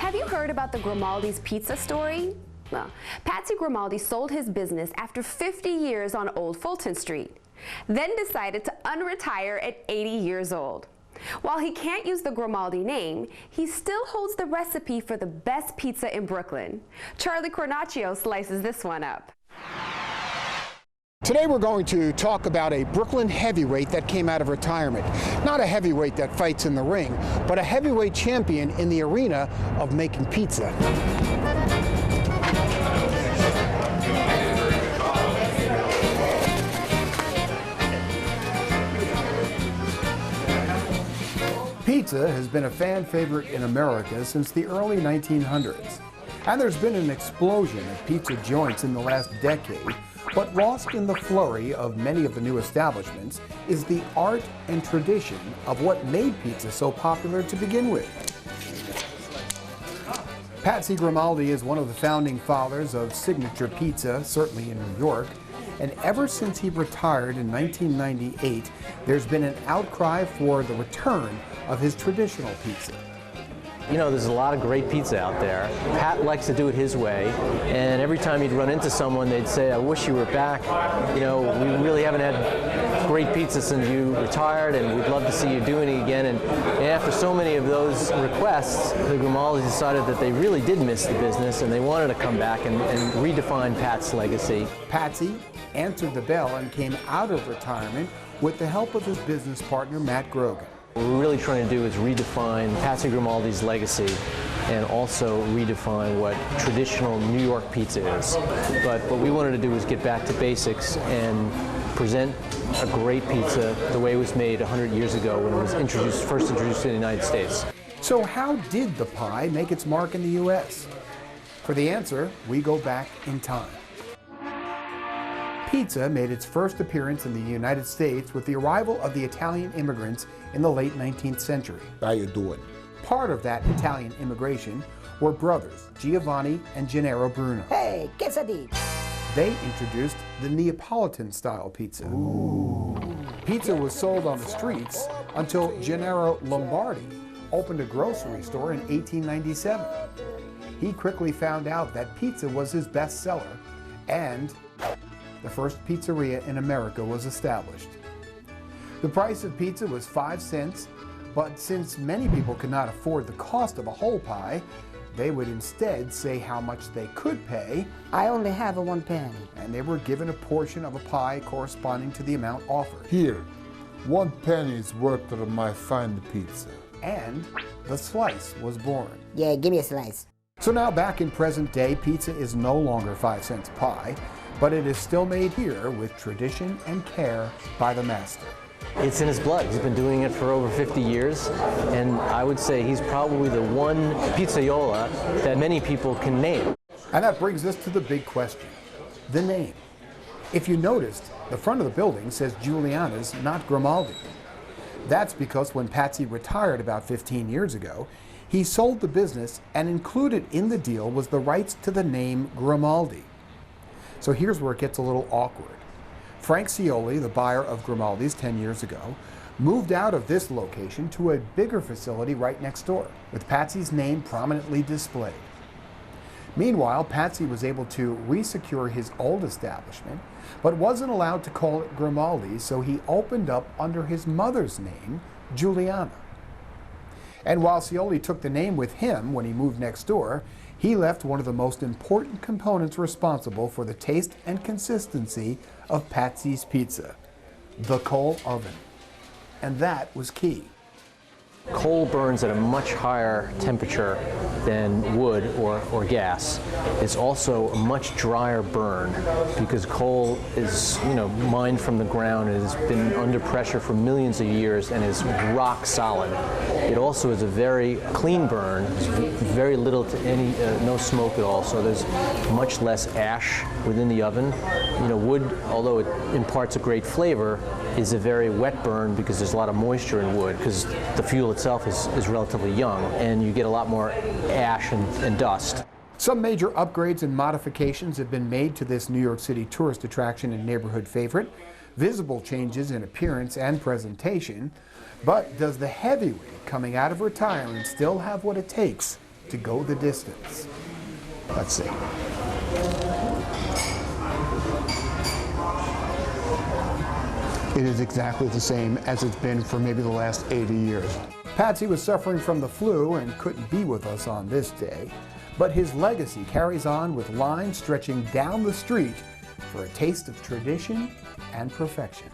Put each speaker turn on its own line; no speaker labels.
Have you heard about the Grimaldi's pizza story? Well, Patsy Grimaldi sold his business after 50 years on Old Fulton Street, then decided to unretire at 80 years old. While he can't use the Grimaldi name, he still holds the recipe for the best pizza in Brooklyn. Charlie Cornacchio slices this one up.
Today we're going to talk about a Brooklyn heavyweight that came out of retirement. Not a heavyweight that fights in the ring, but a heavyweight champion in the arena of making pizza. Pizza has been a fan favorite in America since the early 1900s. And there's been an explosion of pizza joints in the last decade, but lost in the flurry of many of the new establishments is the art and tradition of what made pizza so popular to begin with. Patsy Grimaldi is one of the founding fathers of signature pizza, certainly in New York. And ever since he retired in 1998, there's been an outcry for the return of his traditional pizza.
You know, there's a lot of great pizza out there. Pat likes to do it his way, and every time he'd run into someone, they'd say, "I wish you were back. You know, we really haven't had great pizza since you retired, and we'd love to see you doing it again." And after so many of those requests, the Grimaldis decided that they really did miss the business, and they wanted to come back and redefine Pat's legacy.
Patsy answered the bell and came out of retirement with the help of his business partner, Matt Grogan.
What we're really trying to do is redefine Patsy Grimaldi's legacy and also redefine what traditional New York pizza is. But what we wanted to do was get back to basics and present a great pizza the way it was made 100 years ago when it was first introduced in the United States.
So how did the pie make its mark in the U.S.? For the answer, we go back in time. Pizza made its first appearance in the United States with the arrival of the Italian immigrants in the late 19th century.
How you doing?
Part of that Italian immigration were brothers Giovanni and Gennaro Bruno.
Hey, quesadilla.
They introduced the Neapolitan-style pizza. Ooh. Pizza was sold on the streets until Gennaro Lombardi opened a grocery store in 1897. He quickly found out that pizza was his best seller, and the first pizzeria in America was established. The price of pizza was 5 cents, but since many people could not afford the cost of a whole pie, they would instead say how much they could pay.
I only have a 1 penny.
And they were given a portion of a pie corresponding to the amount offered.
Here, 1 penny is worth of my fine pizza.
And the slice was born.
Yeah, give me a slice.
So now back in present day, pizza is no longer 5 cents a pie, but it is still made here with tradition and care by the master.
It's in his blood. He's been doing it for over 50 years, and I would say he's probably the one pizzaiola that many people can name.
And that brings us to the big question, the name. If you noticed, the front of the building says Juliana's, not Grimaldi. That's because when Patsy retired about 15 years ago, he sold the business, and included in the deal was the rights to the name Grimaldi. So here's where it gets a little awkward. Frank Scioli, the buyer of Grimaldi's 10 years ago, moved out of this location to a bigger facility right next door, with Patsy's name prominently displayed. Meanwhile, Patsy was able to resecure his old establishment, but wasn't allowed to call it Grimaldi, so he opened up under his mother's name, Juliana. And while Scioli took the name with him when he moved next door, he left one of the most important components responsible for the taste and consistency of Patsy's pizza, the coal oven. And that was key.
Coal burns at a much higher temperature than wood or gas. It's also a much drier burn because coal is, mined from the ground and has been under pressure for millions of years and is rock solid. It also is a very clean burn. There's very little to no smoke at all, so there's much less ash within the oven. Wood, although it imparts a great flavor, is a very wet burn because there's a lot of moisture in wood because the fuel itself is relatively young, and you get a lot more ash and dust.
Some major upgrades and modifications have been made to this New York City tourist attraction and neighborhood favorite. Visible changes in appearance and presentation. But does the heavyweight coming out of retirement still have what it takes to go the distance. Let's see. It is exactly the same as it's been for maybe the last 80 years. Patsy was suffering from the flu and couldn't be with us on this day, but his legacy carries on with lines stretching down the street for a taste of tradition and perfection.